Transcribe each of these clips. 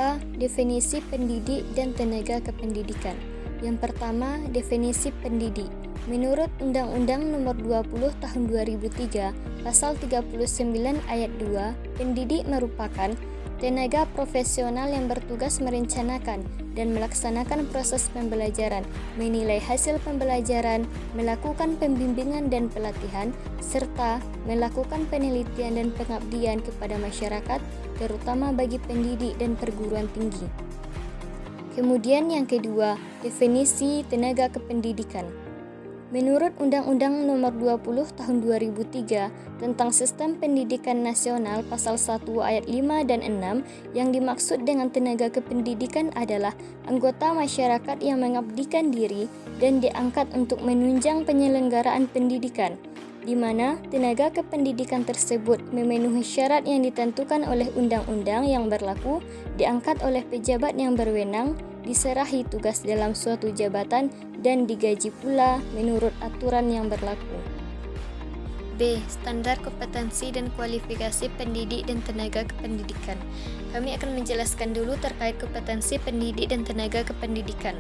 A. Definisi pendidik dan tenaga kependidikan. Yang pertama, definisi pendidik. Menurut Undang-Undang Nomor 20 Tahun 2003, Pasal 39 Ayat 2, pendidik merupakan tenaga profesional yang bertugas merencanakan dan melaksanakan proses pembelajaran, menilai hasil pembelajaran, melakukan pembimbingan dan pelatihan, serta melakukan penelitian dan pengabdian kepada masyarakat, terutama bagi pendidik dan perguruan tinggi. Kemudian yang kedua, definisi tenaga kependidikan. Menurut Undang-Undang Nomor 20 Tahun 2003 tentang Sistem Pendidikan Nasional Pasal 1 Ayat 5 dan 6, yang dimaksud dengan tenaga kependidikan adalah anggota masyarakat yang mengabdikan diri dan diangkat untuk menunjang penyelenggaraan pendidikan, di mana tenaga kependidikan tersebut memenuhi syarat yang ditentukan oleh undang-undang yang berlaku, diangkat oleh pejabat yang berwenang, diserahi tugas dalam suatu jabatan, dan digaji pula menurut aturan yang berlaku. B. Standar kompetensi dan kualifikasi pendidik dan tenaga kependidikan. Kami akan menjelaskan dulu terkait kompetensi pendidik dan tenaga kependidikan.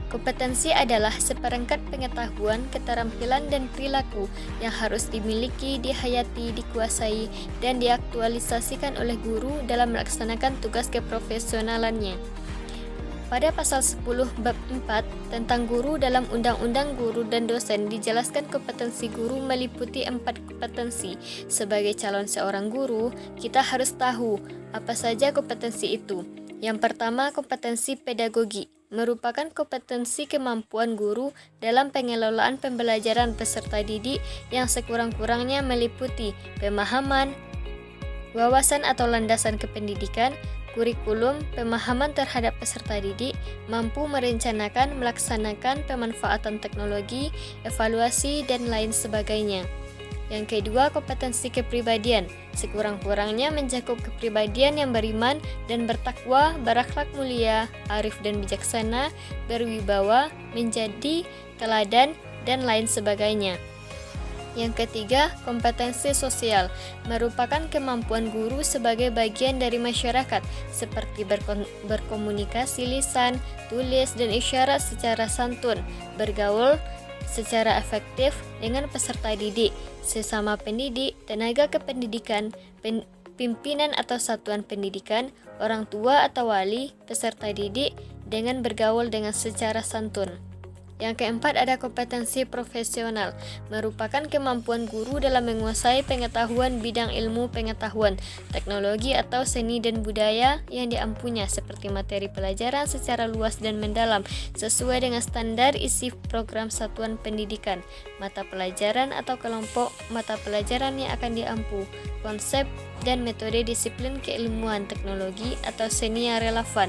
Kompetensi adalah seperangkat pengetahuan, keterampilan, dan perilaku yang harus dimiliki, dihayati, dikuasai, dan diaktualisasikan oleh guru dalam melaksanakan tugas keprofesionalannya. Pada pasal 10 bab 4 tentang guru dalam Undang-Undang Guru dan Dosen dijelaskan kompetensi guru meliputi 4 kompetensi. Sebagai calon seorang guru, kita harus tahu apa saja kompetensi itu. Yang pertama, kompetensi pedagogi merupakan kompetensi kemampuan guru dalam pengelolaan pembelajaran peserta didik yang sekurang-kurangnya meliputi pemahaman, wawasan atau landasan kependidikan, kurikulum, pemahaman terhadap peserta didik, mampu merencanakan, melaksanakan pemanfaatan teknologi, evaluasi, dan lain sebagainya. Yang kedua, kompetensi kepribadian, sekurang-kurangnya mencakup kepribadian yang beriman dan bertakwa, berakhlak mulia, arif dan bijaksana, berwibawa, menjadi teladan, dan lain sebagainya. Yang ketiga, kompetensi sosial merupakan kemampuan guru sebagai bagian dari masyarakat seperti berkomunikasi lisan, tulis, dan isyarat secara santun, bergaul secara efektif dengan peserta didik, sesama pendidik, tenaga kependidikan, pimpinan atau satuan pendidikan, orang tua atau wali, peserta didik, dengan bergaul dengan secara santun. Yang keempat ada kompetensi profesional, merupakan kemampuan guru dalam menguasai pengetahuan bidang ilmu pengetahuan, teknologi atau seni dan budaya yang diampunya seperti materi pelajaran secara luas dan mendalam sesuai dengan standar isi program satuan pendidikan, mata pelajaran atau kelompok mata pelajaran yang akan diampu, konsep dan metode disiplin keilmuan, teknologi atau seni yang relevan.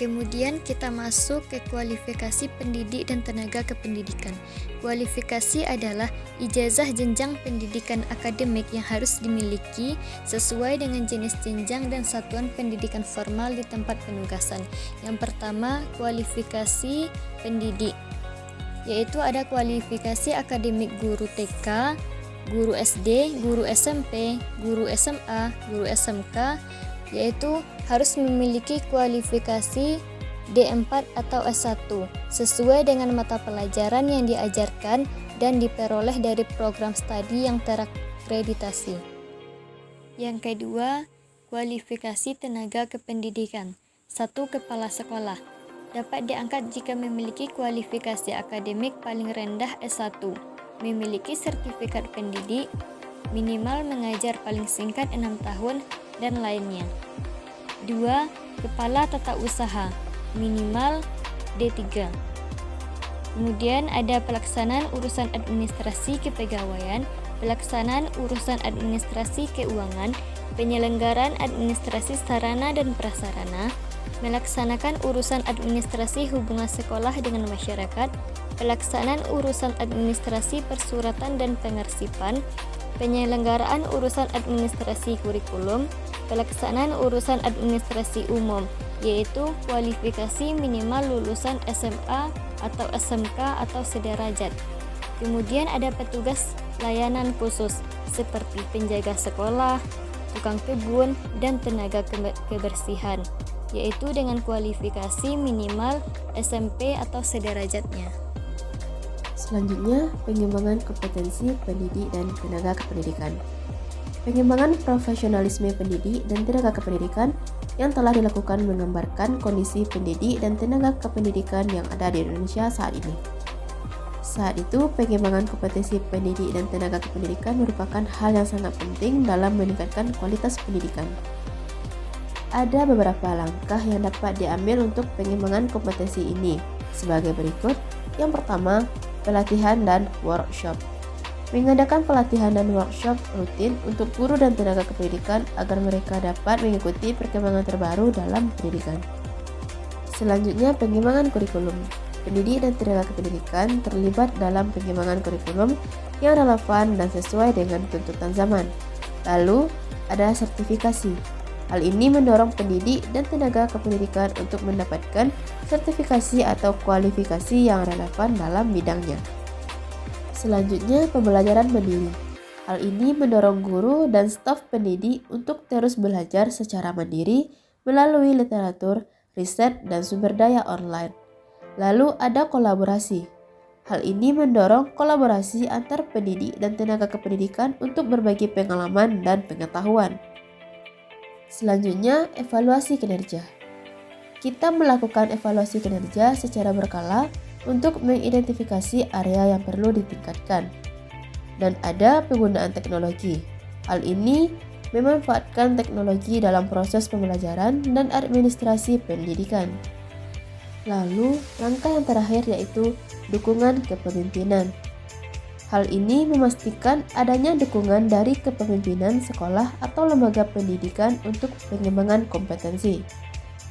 Kemudian kita masuk ke kualifikasi pendidik dan tenaga kependidikan. Kualifikasi adalah ijazah jenjang pendidikan akademik yang harus dimiliki sesuai dengan jenis jenjang dan satuan pendidikan formal di tempat penugasan. Yang pertama, kualifikasi pendidik, yaitu ada kualifikasi akademik guru TK, guru SD, guru SMP, guru SMA, guru SMK, yaitu harus memiliki kualifikasi D4 atau S1 sesuai dengan mata pelajaran yang diajarkan dan diperoleh dari program studi yang terakreditasi. Yang kedua, kualifikasi tenaga kependidikan. 1. Kepala sekolah dapat diangkat jika memiliki kualifikasi akademik paling rendah S1, memiliki sertifikat pendidik, minimal mengajar paling singkat 6 tahun, dan lainnya. 2. Kepala tata usaha, minimal D3. Kemudian ada pelaksanaan urusan administrasi kepegawaian, pelaksanaan urusan administrasi keuangan, penyelenggaraan administrasi sarana dan prasarana, melaksanakan urusan administrasi hubungan sekolah dengan masyarakat, pelaksanaan urusan administrasi persuratan dan pengarsipan, penyelenggaraan urusan administrasi kurikulum, pelaksanaan urusan administrasi umum, yaitu kualifikasi minimal lulusan SMA atau SMK atau sederajat. Kemudian ada petugas layanan khusus seperti penjaga sekolah, tukang kebun, dan tenaga kebersihan, yaitu dengan kualifikasi minimal SMP atau sederajatnya. Selanjutnya, pengembangan kompetensi pendidik dan tenaga kependidikan. Pengembangan profesionalisme pendidik dan tenaga kependidikan yang telah dilakukan menggambarkan kondisi pendidik dan tenaga kependidikan yang ada di Indonesia saat ini. Saat itu, pengembangan kompetensi pendidik dan tenaga kependidikan merupakan hal yang sangat penting dalam meningkatkan kualitas pendidikan. Ada beberapa langkah yang dapat diambil untuk pengembangan kompetensi ini, sebagai berikut. Yang pertama, pelatihan dan workshop. Mengadakan pelatihan dan workshop rutin untuk guru dan tenaga kependidikan agar mereka dapat mengikuti perkembangan terbaru dalam pendidikan. Selanjutnya, pengembangan kurikulum. Pendidik dan tenaga kependidikan terlibat dalam pengembangan kurikulum yang relevan dan sesuai dengan tuntutan zaman. Lalu, ada sertifikasi. Hal ini mendorong pendidik dan tenaga kependidikan untuk mendapatkan sertifikasi atau kualifikasi yang relevan dalam bidangnya. Selanjutnya, pembelajaran mandiri. Hal ini mendorong guru dan staf pendidik untuk terus belajar secara mandiri melalui literatur, riset, dan sumber daya online. Lalu ada kolaborasi. Hal ini mendorong kolaborasi antar pendidik dan tenaga kependidikan untuk berbagi pengalaman dan pengetahuan. Selanjutnya, evaluasi kinerja. Kita melakukan evaluasi kinerja secara berkala untuk mengidentifikasi area yang perlu ditingkatkan. Dan ada penggunaan teknologi. Hal ini memanfaatkan teknologi dalam proses pembelajaran dan administrasi pendidikan. Lalu, langkah yang terakhir yaitu dukungan kepemimpinan. Hal ini memastikan adanya dukungan dari kepemimpinan sekolah atau lembaga pendidikan untuk pengembangan kompetensi.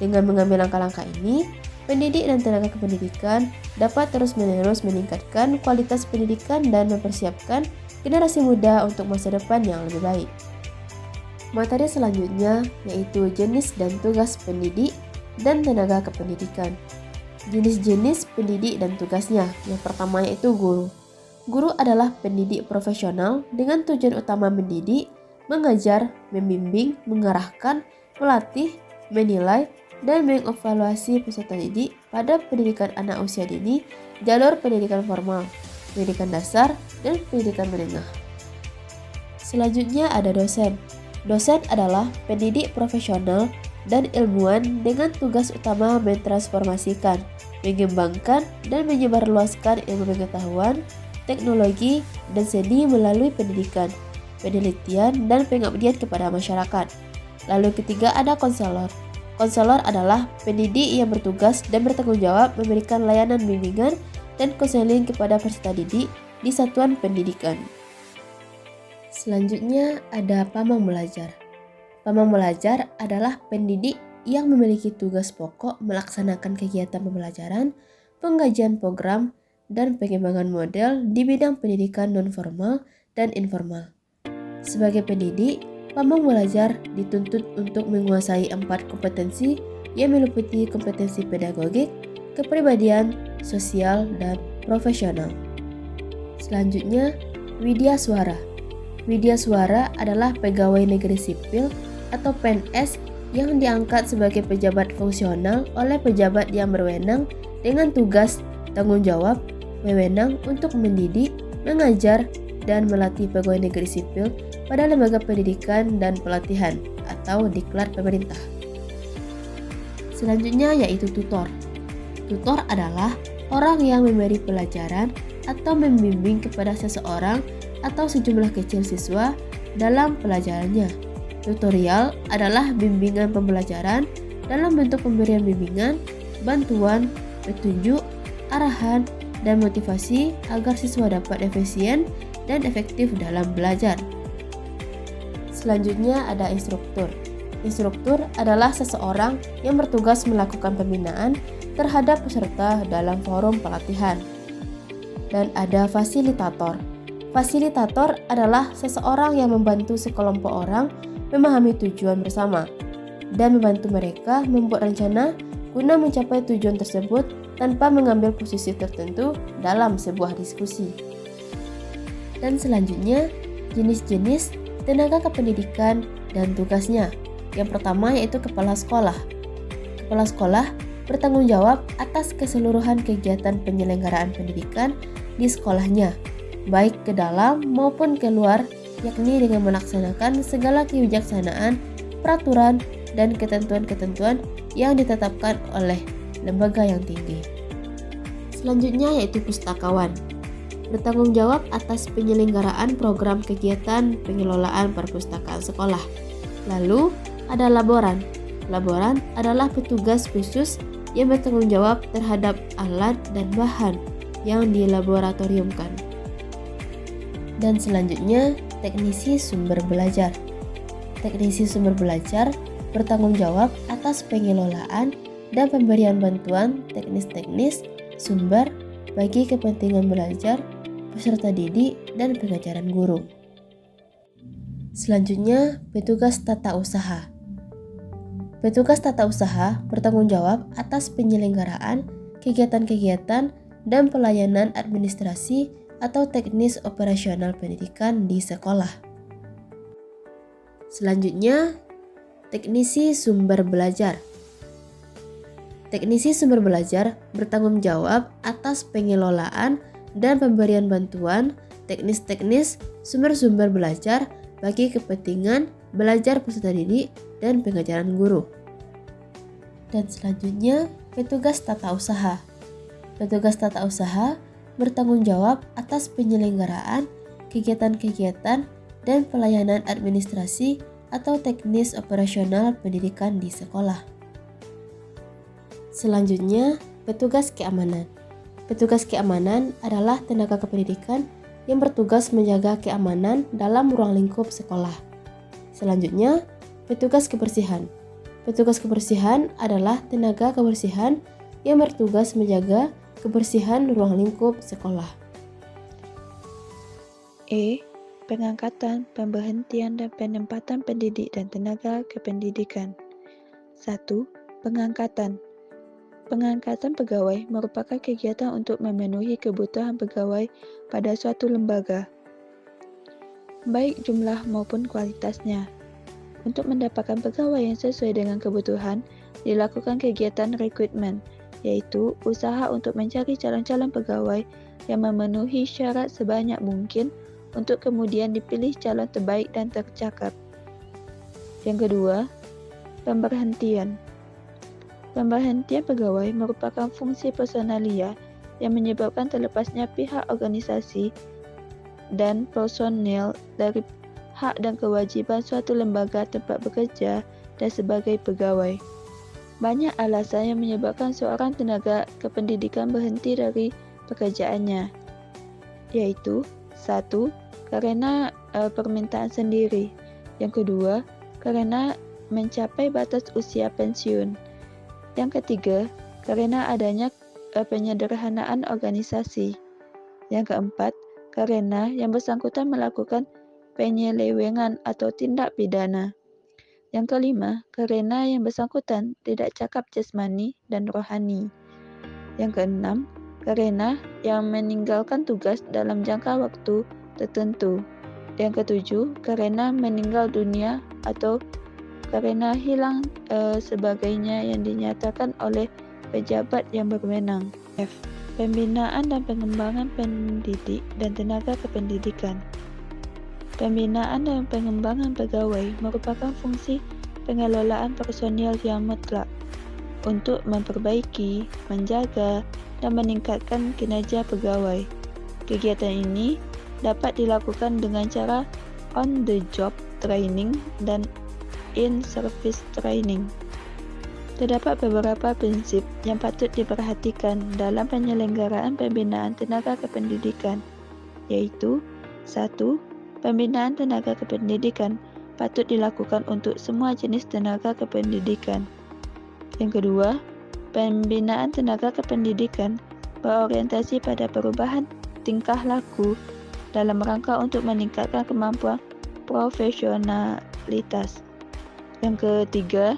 Dengan mengambil langkah-langkah ini, pendidik dan tenaga kependidikan dapat terus-menerus meningkatkan kualitas pendidikan dan mempersiapkan generasi muda untuk masa depan yang lebih baik. Materi selanjutnya yaitu jenis dan tugas pendidik dan tenaga kependidikan. Jenis-jenis pendidik dan tugasnya. Yang pertama yaitu guru. Guru adalah pendidik profesional dengan tujuan utama mendidik, mengajar, membimbing, mengarahkan, melatih, menilai, dan mengevaluasi peserta didik pada pendidikan anak usia dini, jalur pendidikan formal, pendidikan dasar, dan pendidikan menengah. Selanjutnya ada dosen. Dosen adalah pendidik profesional dan ilmuwan dengan tugas utama mentransformasikan, mengembangkan, dan menyebarluaskan ilmu pengetahuan, teknologi, dan seni melalui pendidikan, penelitian, dan pengabdian kepada masyarakat. Lalu ketiga ada konselor. Konselor adalah pendidik yang bertugas dan bertanggung jawab memberikan layanan bimbingan dan konseling kepada peserta didik di satuan pendidikan. Selanjutnya ada pamong belajar. Pamong belajar adalah pendidik yang memiliki tugas pokok melaksanakan kegiatan pembelajaran, pengkajian program, dan pengembangan model di bidang pendidikan non-formal dan informal. Sebagai pendidik, pamong belajar dituntut untuk menguasai 4 kompetensi yang meliputi kompetensi pedagogik, kepribadian, sosial, dan profesional. Selanjutnya, widya suara. Widya suara adalah pegawai negeri sipil atau PNS yang diangkat sebagai pejabat fungsional oleh pejabat yang berwenang dengan tugas, tanggung jawab, wewenang untuk mendidik, mengajar, dan melatih pegawai negeri sipil pada lembaga pendidikan dan pelatihan atau diklat pemerintah. Selanjutnya yaitu tutor. Tutor adalah orang yang memberi pelajaran atau membimbing kepada seseorang atau sejumlah kecil siswa dalam pelajarannya. Tutorial adalah bimbingan pembelajaran dalam bentuk pemberian bimbingan, bantuan, petunjuk, arahan, dan motivasi agar siswa dapat efisien dan efektif dalam belajar. Selanjutnya ada instruktur. Instruktur adalah seseorang yang bertugas melakukan pembinaan terhadap peserta dalam forum pelatihan. Dan ada fasilitator. Fasilitator adalah seseorang yang membantu sekelompok orang memahami tujuan bersama dan membantu mereka membuat rencana guna mencapai tujuan tersebut tanpa mengambil posisi tertentu dalam sebuah diskusi. Dan selanjutnya, jenis-jenis tenaga kependidikan dan tugasnya. Yang pertama yaitu kepala sekolah. Kepala sekolah bertanggung jawab atas keseluruhan kegiatan penyelenggaraan pendidikan di sekolahnya, baik ke dalam maupun keluar, yakni dengan melaksanakan segala kebijaksanaan, peraturan, dan ketentuan-ketentuan yang ditetapkan oleh lembaga yang tinggi. Selanjutnya yaitu pustakawan. Bertanggung jawab atas penyelenggaraan program kegiatan pengelolaan perpustakaan sekolah. Lalu ada laboran. Laboran adalah petugas khusus yang bertanggung jawab terhadap alat dan bahan yang dilaboratoriumkan. Dan selanjutnya teknisi sumber belajar. Teknisi sumber belajar bertanggung jawab atas pengelolaan dan pemberian bantuan teknis-teknis sumber bagi kepentingan belajar, peserta didik, dan pengajaran guru. Selanjutnya, petugas tata usaha. Petugas tata usaha bertanggung jawab atas penyelenggaraan kegiatan-kegiatan dan pelayanan administrasi atau teknis operasional pendidikan di sekolah. Selanjutnya, teknisi sumber belajar. Teknisi sumber belajar bertanggung jawab atas pengelolaan dan pemberian bantuan teknis-teknis sumber-sumber belajar bagi kepentingan belajar peserta didik dan pengajaran guru. Dan selanjutnya, petugas tata usaha. Petugas tata usaha bertanggung jawab atas penyelenggaraan kegiatan-kegiatan dan pelayanan administrasi atau teknis operasional pendidikan di sekolah. Selanjutnya, petugas keamanan. Petugas keamanan adalah tenaga kependidikan yang bertugas menjaga keamanan dalam ruang lingkup sekolah. Selanjutnya, petugas kebersihan. Petugas kebersihan adalah tenaga kebersihan yang bertugas menjaga kebersihan ruang lingkup sekolah. Pengangkatan, pemberhentian, dan penempatan pendidik dan tenaga kependidikan. 1. Pengangkatan. Pengangkatan pegawai merupakan kegiatan untuk memenuhi kebutuhan pegawai pada suatu lembaga, baik jumlah maupun kualitasnya. Untuk mendapatkan pegawai yang sesuai dengan kebutuhan, dilakukan kegiatan rekrutmen, yaitu usaha untuk mencari calon-calon pegawai yang memenuhi syarat sebanyak mungkin untuk kemudian dipilih calon terbaik dan tercakap. Yang kedua, pemberhentian. Pemberhentian pegawai merupakan fungsi personalia yang menyebabkan terlepasnya pihak organisasi dan personel dari hak dan kewajiban suatu lembaga tempat bekerja dan sebagai pegawai. Banyak alasan yang menyebabkan seorang tenaga kependidikan berhenti dari pekerjaannya, yaitu 1. Karena permintaan sendiri. Yang kedua, karena mencapai batas usia pensiun. Yang ketiga, karena adanya penyederhanaan organisasi. Yang keempat, karena yang bersangkutan melakukan penyelewengan atau tindak pidana. Yang kelima, karena yang bersangkutan tidak cakap jasmani dan rohani. Yang keenam, karena yang meninggalkan tugas dalam jangka waktu tertentu. Yang ketujuh, karena meninggal dunia atau karena hilang sebagainya yang dinyatakan oleh pejabat yang berwenang. F. Pembinaan dan pengembangan pendidik dan tenaga kependidikan. Pembinaan dan pengembangan pegawai merupakan fungsi pengelolaan personil yang mutlak untuk memperbaiki, menjaga, dan meningkatkan kinerja pegawai. Kegiatan ini dapat dilakukan dengan cara on-the-job training dan in-service training. Terdapat beberapa prinsip yang patut diperhatikan dalam penyelenggaraan pembinaan tenaga kependidikan, yaitu 1. Pembinaan tenaga kependidikan patut dilakukan untuk semua jenis tenaga kependidikan. Yang kedua, pembinaan tenaga kependidikan berorientasi pada perubahan tingkah laku dalam rangka untuk meningkatkan kemampuan profesionalitas. Yang ketiga,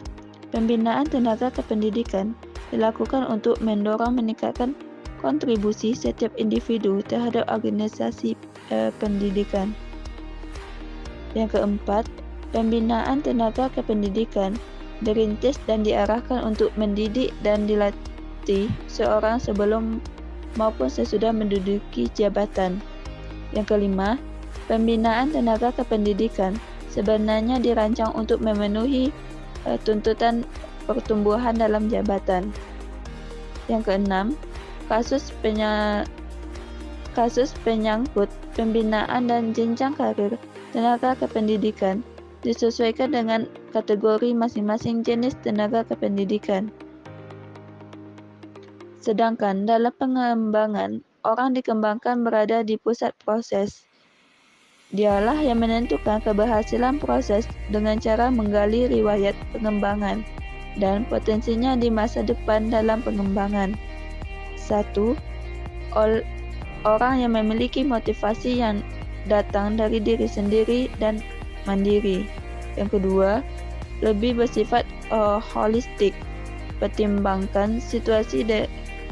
pembinaan tenaga kependidikan dilakukan untuk mendorong meningkatkan kontribusi setiap individu terhadap organisasi pendidikan. Yang keempat, pembinaan tenaga kependidikan dirintis dan diarahkan untuk mendidik dan dilatih seorang sebelum maupun sesudah menduduki jabatan. Yang kelima, pembinaan tenaga kependidikan sebenarnya dirancang untuk memenuhi tuntutan pertumbuhan dalam jabatan. Yang keenam, kasus penyangkut pembinaan dan jenjang karir tenaga kependidikan disesuaikan dengan kategori masing-masing jenis tenaga kependidikan. Sedangkan dalam pengembangan, orang dikembangkan berada di pusat proses. Dialah yang menentukan keberhasilan proses dengan cara menggali riwayat pengembangan dan potensinya di masa depan dalam pengembangan. 1. Orang yang memiliki motivasi yang datang dari diri sendiri dan mandiri. Yang kedua, lebih bersifat holistik, pertimbangkan situasi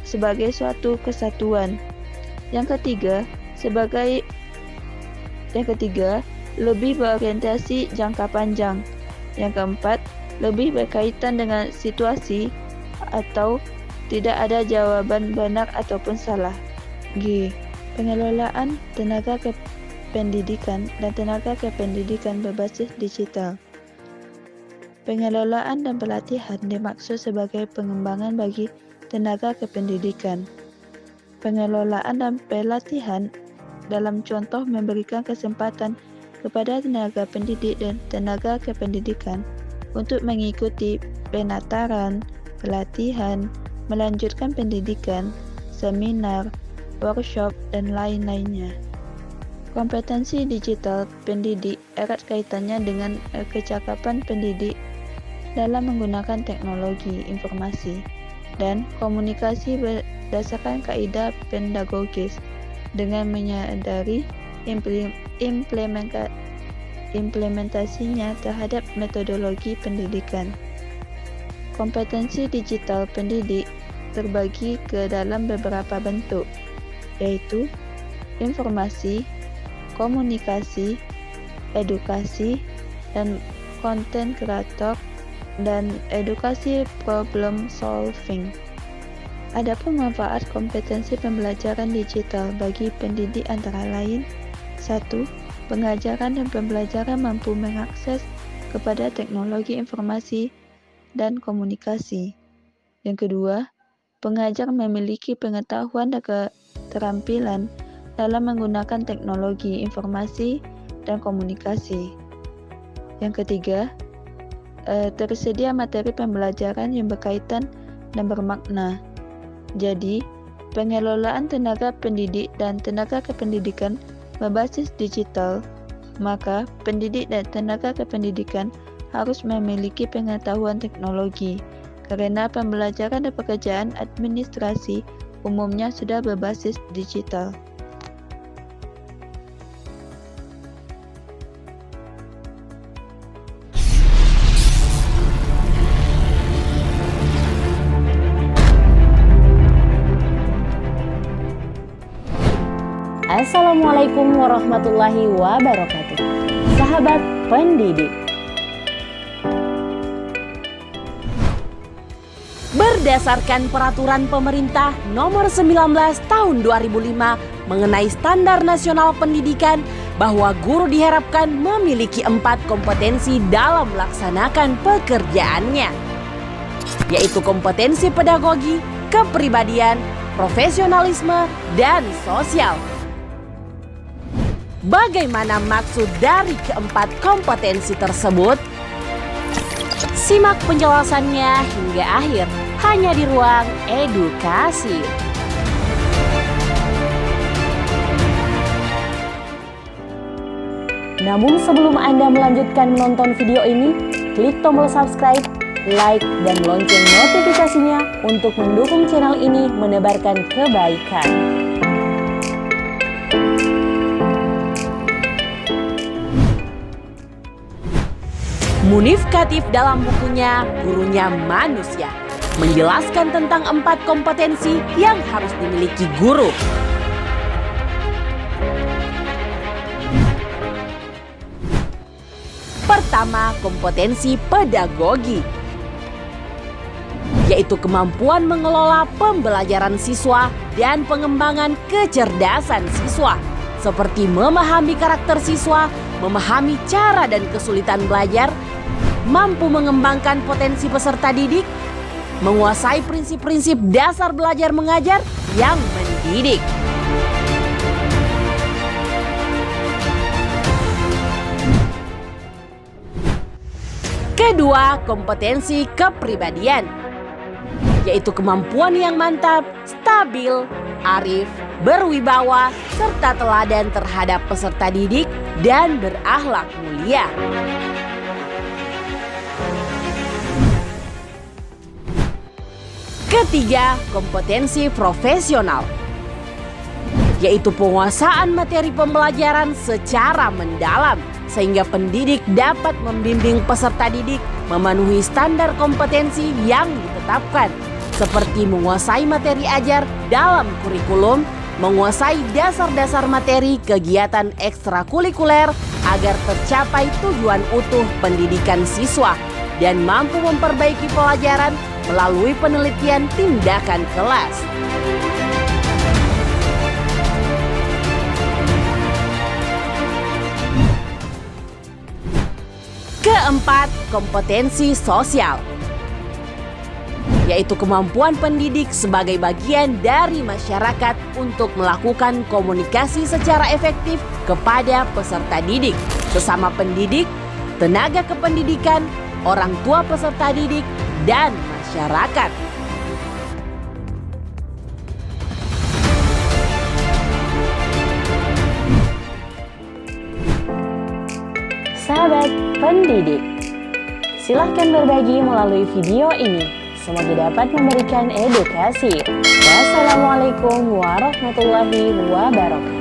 sebagai suatu kesatuan. Yang ketiga, lebih berorientasi jangka panjang. Yang keempat, lebih berkaitan dengan situasi atau tidak ada jawaban benar ataupun salah. G. Pengelolaan tenaga kependidikan dan tenaga kependidikan berbasis digital. Pengelolaan dan pelatihan dimaksud sebagai pengembangan bagi tenaga kependidikan. Pengelolaan dan pelatihan dalam contoh memberikan kesempatan kepada tenaga pendidik dan tenaga kependidikan untuk mengikuti penataran, pelatihan, melanjutkan pendidikan, seminar, workshop, dan lain-lainnya. Kompetensi digital pendidik erat kaitannya dengan kecakapan pendidik dalam menggunakan teknologi informasi dan komunikasi berdasarkan kaidah pedagogis dengan menyadari implementasinya terhadap metodologi pendidikan. Kompetensi digital pendidik terbagi ke dalam beberapa bentuk, yaitu informasi, komunikasi, edukasi, dan konten kreator, dan edukasi problem solving. Adapun manfaat kompetensi pembelajaran digital bagi pendidik antara lain: 1. Pengajaran dan pembelajaran mampu mengakses kepada teknologi informasi dan komunikasi. Yang kedua, pengajar memiliki pengetahuan dan keterampilan dalam menggunakan teknologi informasi dan komunikasi. Yang ketiga, tersedia materi pembelajaran yang berkaitan dan bermakna. Jadi, pengelolaan tenaga pendidik dan tenaga kependidikan berbasis digital, maka pendidik dan tenaga kependidikan harus memiliki pengetahuan teknologi, karena pembelajaran dan pekerjaan administrasi umumnya sudah berbasis digital. Assalamualaikum warahmatullahi wabarakatuh. Sahabat pendidik, berdasarkan peraturan pemerintah nomor 19 tahun 2005 mengenai standar nasional pendidikan, bahwa guru diharapkan memiliki 4 kompetensi dalam melaksanakan pekerjaannya, yaitu kompetensi pedagogi, kepribadian, profesionalisme, dan sosial. Bagaimana maksud dari keempat kompetensi tersebut? Simak penjelasannya hingga akhir hanya di ruang edukasi. Namun sebelum Anda melanjutkan menonton video ini, klik tombol subscribe, like, dan lonceng notifikasinya untuk mendukung channel ini menebarkan kebaikan. Munif Khatif dalam bukunya Gurunya Manusia menjelaskan tentang 4 kompetensi yang harus dimiliki guru. Pertama, kompetensi pedagogi, yaitu kemampuan mengelola pembelajaran siswa dan pengembangan kecerdasan siswa, seperti memahami karakter siswa, memahami cara dan kesulitan belajar, mampu mengembangkan potensi peserta didik, menguasai prinsip-prinsip dasar belajar mengajar yang mendidik. Kedua, kompetensi kepribadian, yaitu kemampuan yang mantap, stabil, arif, berwibawa, serta teladan terhadap peserta didik dan berakhlak mulia. Ketiga, kompetensi profesional, yaitu penguasaan materi pembelajaran secara mendalam, sehingga pendidik dapat membimbing peserta didik memenuhi standar kompetensi yang ditetapkan, seperti menguasai materi ajar dalam kurikulum, menguasai dasar-dasar materi kegiatan ekstrakurikuler agar tercapai tujuan utuh pendidikan siswa, dan mampu memperbaiki pelajaran melalui penelitian tindakan kelas. Keempat, kompetensi sosial, yaitu kemampuan pendidik sebagai bagian dari masyarakat untuk melakukan komunikasi secara efektif kepada peserta didik, sesama pendidik, tenaga kependidikan, orang tua peserta didik, dan masyarakat. Sahabat pendidik, silahkan berbagi melalui video ini. Semoga dapat memberikan edukasi. Wassalamualaikum warahmatullahi wabarakatuh.